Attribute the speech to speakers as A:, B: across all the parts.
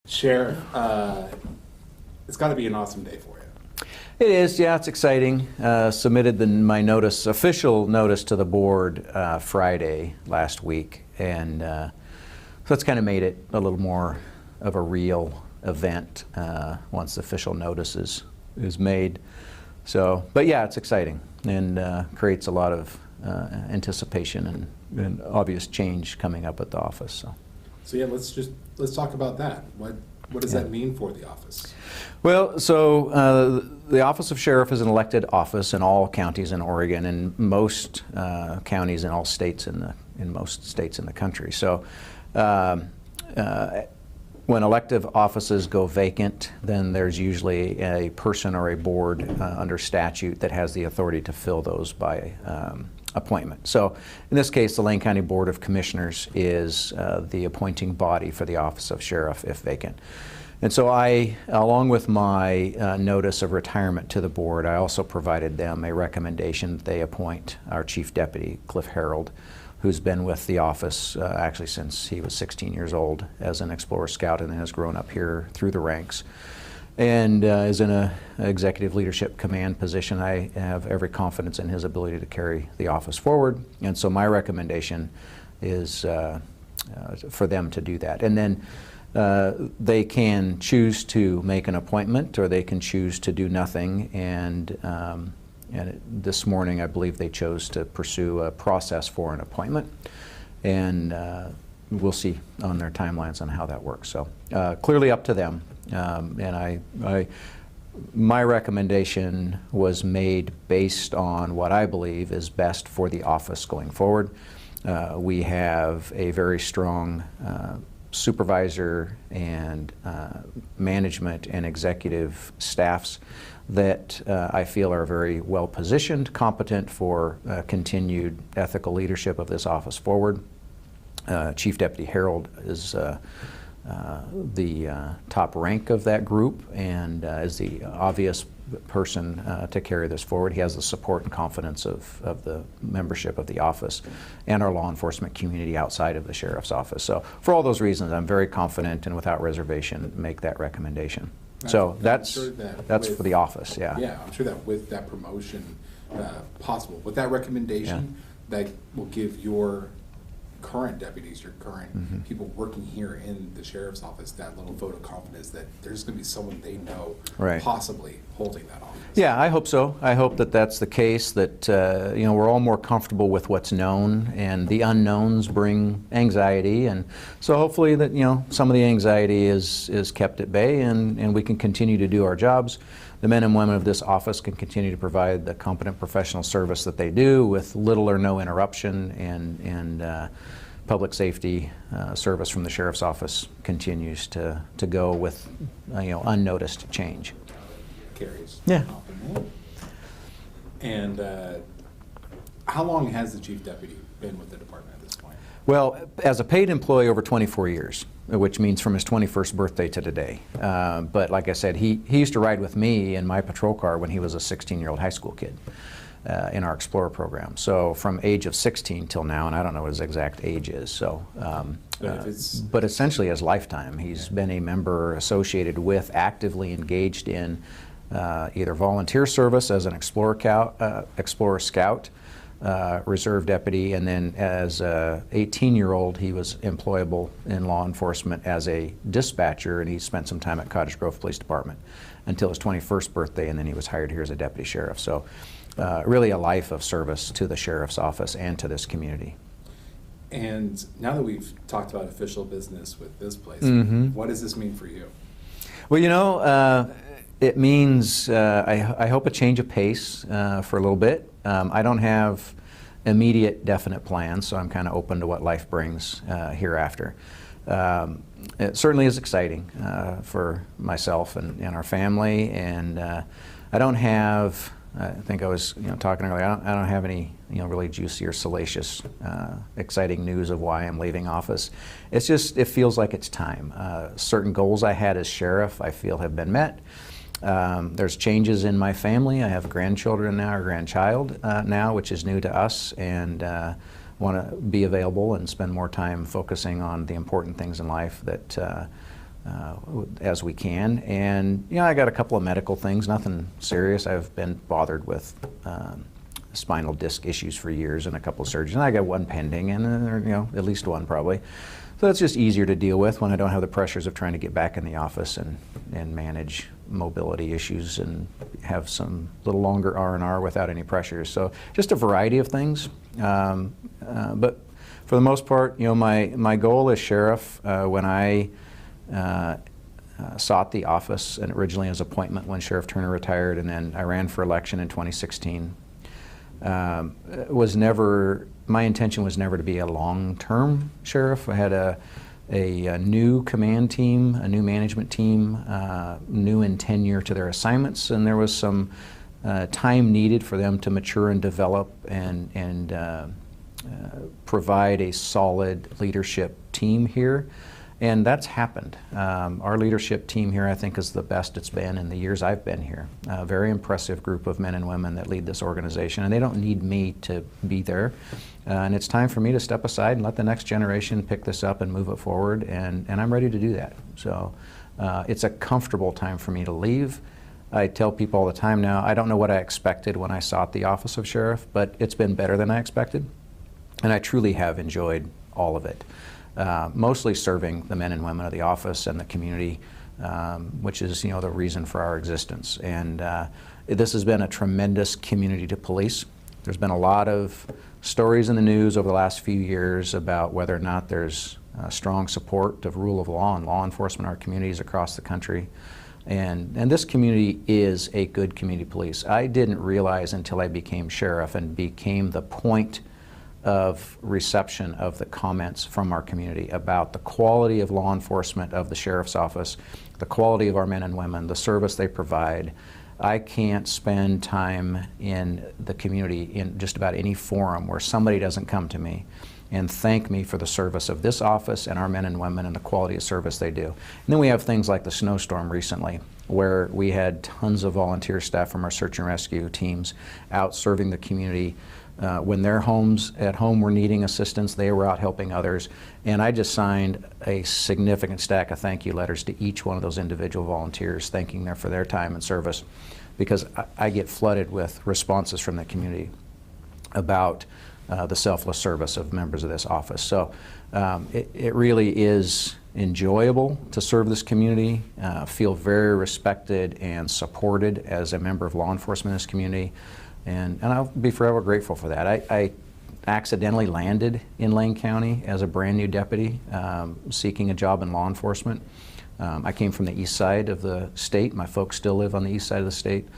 A: Sheriff, it's got to be an awesome day for you.
B: It is, yeah, it's exciting. Submitted my official notice to the board Friday last week, and so that's kind of made it a little more of a real event once the official notice is made. So, but yeah, it's exciting and creates a lot of anticipation and obvious change coming up at the office.
A: So yeah, let's talk about that. What does that mean for the office?
B: Well, so the office of sheriff is an elected office in all counties in Oregon and most counties in all states in most states in the country. So when elective offices go vacant, then there's usually a person or a board under statute that has the authority to fill those by appointment. So in this case, the Lane County Board of Commissioners is the appointing body for the office of sheriff if vacant. And so I, along with my notice of retirement to the board, I also provided them a recommendation that they appoint our chief deputy, Cliff Harold, who's been with the office actually since he was 16 years old as an Explorer Scout and has grown up here through the ranks, and is in an executive leadership command position. I have every confidence in his ability to carry the office forward, and so my recommendation is for them to do that. And then they can choose to make an appointment, or they can choose to do nothing, and this morning I believe they chose to pursue a process for an appointment, and we'll see on their timelines on how that works. So clearly up to them. And my recommendation was made based on what I believe is best for the office going forward. We have a very strong supervisor and management and executive staffs that I feel are very well positioned, competent for continued ethical leadership of this office forward. Chief Deputy Harold is the top rank of that group and is the obvious person to carry this forward. He has the support and confidence of the membership of the office and our law enforcement community outside of the sheriff's office. So for all those reasons, I'm very confident and without reservation make that recommendation. So that's for the office, yeah.
A: Yeah, I'm sure that with that promotion possible, with that recommendation, that will give your current deputies, your current people working here in the sheriff's office, that little vote of confidence that there's going to be someone they know possibly holding that office.
B: Yeah, I hope so. I hope that that's the case, that we're all more comfortable with what's known, and the unknowns bring anxiety, and so hopefully that some of the anxiety is kept at bay, and we can continue to do our jobs. The men and women of this office can continue to provide the competent professional service that they do with little or no interruption, and public safety service from the sheriff's office continues to go with unnoticed change.
A: Carries.
B: Yeah.
A: And how long has the chief deputy been with the department at this point?
B: Well, as a paid employee, over 24 years, which means from his 21st birthday to today. But like I said, he used to ride with me in my patrol car when he was a 16-year-old high school kid in our Explorer program. So from age of 16 till now, and I don't know what his exact age is. So, but essentially his lifetime, he's been a member associated with, actively engaged in either volunteer service as an Explorer Scout, reserve deputy, and then as a 18-year-old he was employable in law enforcement as a dispatcher, and he spent some time at Cottage Grove Police Department until his 21st birthday, and then he was hired here as a deputy sheriff. So really a life of service to the sheriff's office and to this community.
A: And now that we've talked about official business with this place, what does this mean for you?
B: Well, it means, I hope, a change of pace for a little bit. I don't have immediate definite plans, so I'm kind of open to what life brings hereafter. It certainly is exciting for myself and our family, and I don't have, I think I was talking earlier, I don't have any really juicy or salacious exciting news of why I'm leaving office. It's just, it feels like it's time. Certain goals I had as sheriff I feel have been met. There's changes in my family. I have grandchildren now, or grandchild now, which is new to us, and want to be available and spend more time focusing on the important things in life that as we can. And I got a couple of medical things, nothing serious. I've been bothered with spinal disc issues for years and a couple of surgeries. And I got one pending, and at least one probably. So that's just easier to deal with when I don't have the pressures of trying to get back in the office and manage mobility issues and have some little longer R&R without any pressures. So just a variety of things. But for the most part, my goal as sheriff, when I sought the office, and originally as appointment when Sheriff Turner retired, and then I ran for election in 2016, my intention was never to be a long-term sheriff. I had a new command team, a new management team, new in tenure to their assignments, and there was some time needed for them to mature and develop and provide a solid leadership team here. And that's happened. Our leadership team here, I think, is the best it's been in the years I've been here. A very impressive group of men and women that lead this organization, and they don't need me to be there. And it's time for me to step aside and let the next generation pick this up and move it forward, and I'm ready to do that. So it's a comfortable time for me to leave. I tell people all the time now, I don't know what I expected when I sought the office of sheriff, but it's been better than I expected, and I truly have enjoyed all of it. Mostly serving the men and women of the office and the community, which is the reason for our existence. And this has been a tremendous community to police. There's been a lot of stories in the news over the last few years about whether or not there's strong support of rule of law and law enforcement in our communities across the country. And this community is a good community police. I didn't realize until I became sheriff and became the point of reception of the comments from our community about the quality of law enforcement of the sheriff's office, the quality of our men and women, the service they provide. I can't spend time in the community in just about any forum where somebody doesn't come to me and thank me for the service of this office and our men and women and the quality of service they do. And then we have things like the snowstorm recently, where we had tons of volunteer staff from our search and rescue teams out serving the community. When their homes at home were needing assistance, they were out helping others. And I just signed a significant stack of thank you letters to each one of those individual volunteers, thanking them for their time and service, because I get flooded with responses from the community about the selfless service of members of this office. So it really is enjoyable to serve this community, feel very respected and supported as a member of law enforcement in this community. And I'll be forever grateful for that. I accidentally landed in Lane County as a brand new deputy, seeking a job in law enforcement. I came from the east side of the state. My folks still live on the east side of the state.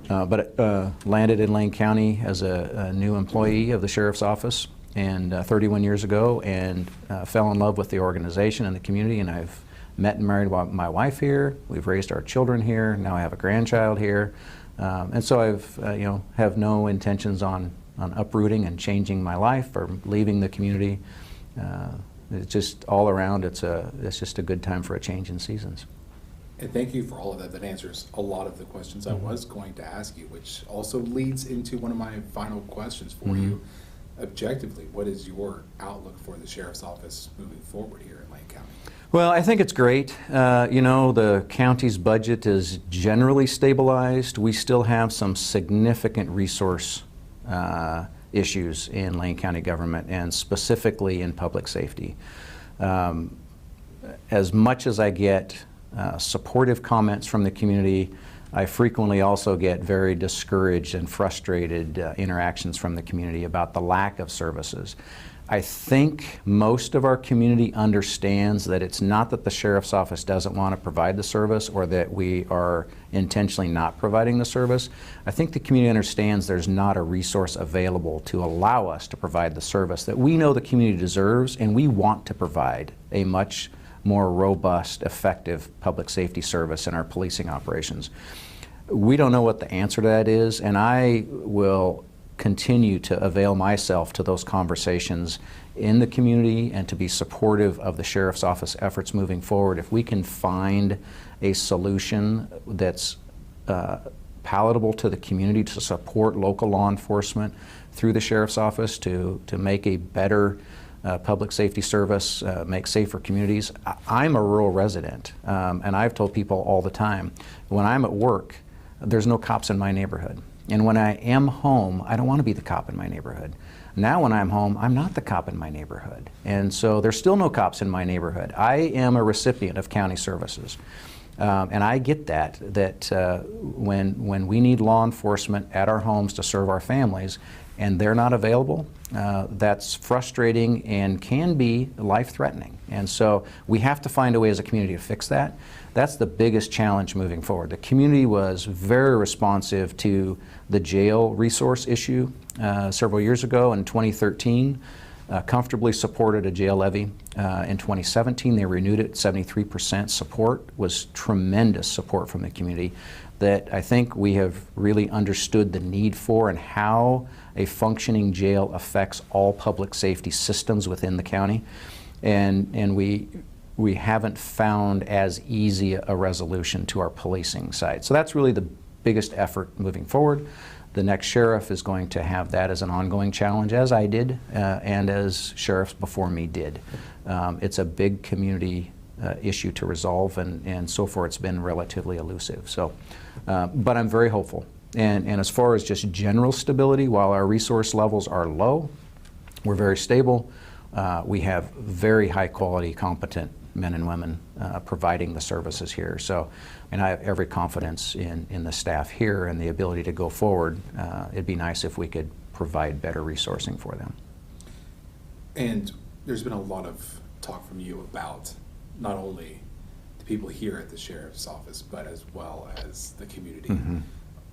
B: But landed in Lane County as a new employee of the sheriff's office, and 31 years ago, and fell in love with the organization and the community. And I've met and married my wife here. We've raised our children here. Now I have a grandchild here. And so I've have no intentions on uprooting and changing my life or leaving the community. It's just all around. It's just a good time for a change in seasons.
A: And thank you for all of that. That answers a lot of the questions I was going to ask you, which also leads into one of my final questions for you. Objectively, what is your outlook for the sheriff's office moving forward here in Lane County?
B: Well, I think it's great. The county's budget is generally stabilized. We still have some significant resource issues in Lane County government, and specifically in public safety. As much as I get supportive comments from the community, I frequently also get very discouraged and frustrated interactions from the community about the lack of services. I think most of our community understands that it's not that the sheriff's office doesn't want to provide the service or that we are intentionally not providing the service. I think the community understands there's not a resource available to allow us to provide the service that we know the community deserves, and we want to provide a much more robust, effective public safety service in our policing operations. We don't know what the answer to that is, and I will continue to avail myself to those conversations in the community and to be supportive of the sheriff's office efforts moving forward. If we can find a solution that's palatable to the community to support local law enforcement through the sheriff's office to make a better public safety service, make safer communities. I'm a rural resident, and I've told people all the time, when I'm at work, there's no cops in my neighborhood. And when I am home, I don't want to be the cop in my neighborhood. Now when I'm home, I'm not the cop in my neighborhood. And so there's still no cops in my neighborhood. I am a recipient of county services. And I get that when we need law enforcement at our homes to serve our families and they're not available, that's frustrating and can be life-threatening. And so we have to find a way as a community to fix that. That's the biggest challenge moving forward. The community was very responsive to the jail resource issue several years ago in 2013. Comfortably supported a jail levy. In 2017, they renewed it. 73% support was tremendous support from the community that I think we have really understood the need for and how a functioning jail affects all public safety systems within the county. And we haven't found as easy a resolution to our policing side. So that's really the biggest effort moving forward. The next sheriff is going to have that as an ongoing challenge, as I did, and as sheriffs before me did. It's a big community issue to resolve, and so far it's been relatively elusive. So, but I'm very hopeful. And as far as just general stability, while our resource levels are low, we're very stable. We have very high quality, competent men and women providing the services here. So, and I have every confidence in the staff here and the ability to go forward. It'd be nice if we could provide better resourcing for them.
A: And there's been a lot of talk from you about not only the people here at the sheriff's office, but as well as the community. Mm-hmm.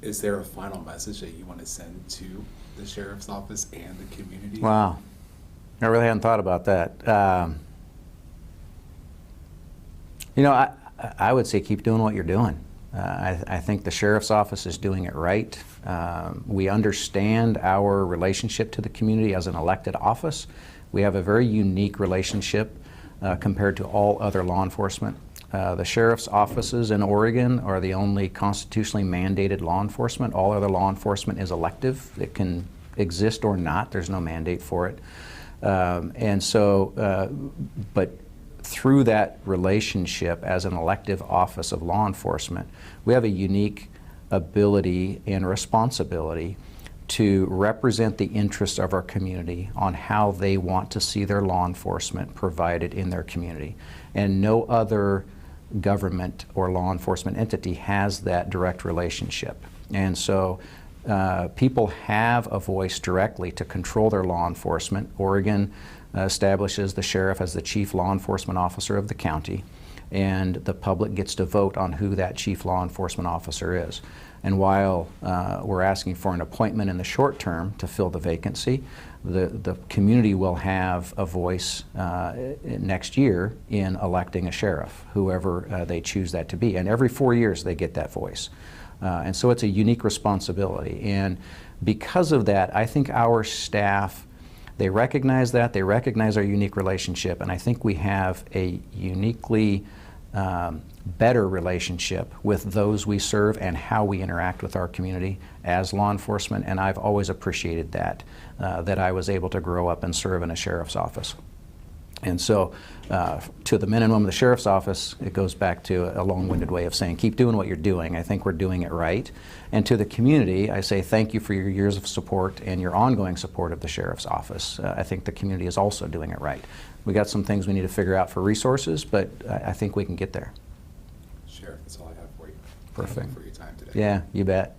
A: Is there a final message that you want to send to the sheriff's office and the community?
B: Wow, I really hadn't thought about that. You know, I would say keep doing what you're doing. I think the sheriff's office is doing it right. We understand our relationship to the community as an elected office. We have a very unique relationship compared to all other law enforcement. The sheriff's offices in Oregon are the only constitutionally mandated law enforcement. All other law enforcement is elective. It can exist or not. There's no mandate for it. But through that relationship as an elective office of law enforcement, we have a unique ability and responsibility to represent the interests of our community on how they want to see their law enforcement provided in their community. And no other government or law enforcement entity has that direct relationship. And so people have a voice directly to control their law enforcement. Oregon establishes the sheriff as the chief law enforcement officer of the county, and the public gets to vote on who that chief law enforcement officer is. And while we're asking for an appointment in the short term to fill the vacancy, the community will have a voice next year in electing a sheriff, whoever they choose that to be. And every 4 years they get that voice. And so it's a unique responsibility. And because of that, I think our staff, they recognize that, they recognize our unique relationship, and I think we have a uniquely better relationship with those we serve and how we interact with our community as law enforcement, and I've always appreciated that, that I was able to grow up and serve in a sheriff's office. And so to the men and women of the sheriff's office, it goes back to a long-winded way of saying keep doing what you're doing. I think we're doing it right. And to the community, I say thank you for your years of support and your ongoing support of the sheriff's office. I think the community is also doing it right. We got some things we need to figure out for resources, but I think we can get there.
A: Sheriff, that's all I have for you.
B: Perfect.
A: Thank you for your time today.
B: Yeah, you bet.